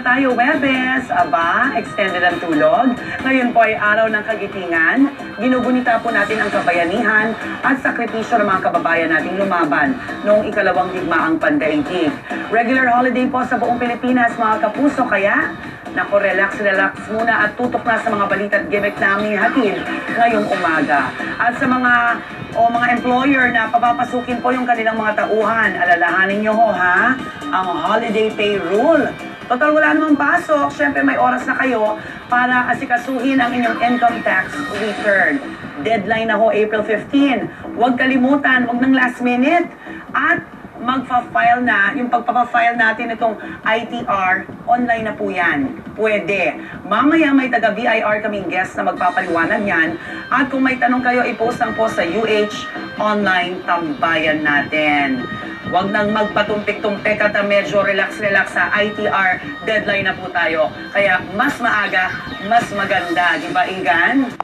na tayo, Webes. Aba, extended ang tulog. Ngayon po ay araw ng kagitingan. Ginugunita po natin ang kabayanihan at sakripisyo ng mga kababayan nating lumaban noong ikalawang digmaang pandaigdig. Regular holiday po sa buong Pilipinas, mga kapuso, kaya naku, relax muna at tutok na sa mga balita at gimmick na aming hatid ngayong umaga. At sa mga employer na papapasukin po yung kanilang mga tauhan, alalahanin nyo ho ha, ang holiday pay rule. Total wala namang pasok, syempre may oras na kayo para asikasuhin ang inyong income tax return. Deadline na ho, April 15. Huwag kalimutan, huwag ng last minute. At magpa-file na, yung pagpapafile natin itong ITR, online na po yan. Pwede. Mamaya may taga-BIR kaming guest na magpapaliwanag yan. At kung may tanong kayo, i-post lang po sa UH Online Tambayan natin. Huwag nang magpatumpik-tumpik at medyo relax sa ITR. Deadline na po tayo. Kaya mas maaga, mas maganda. Di ba, Igan?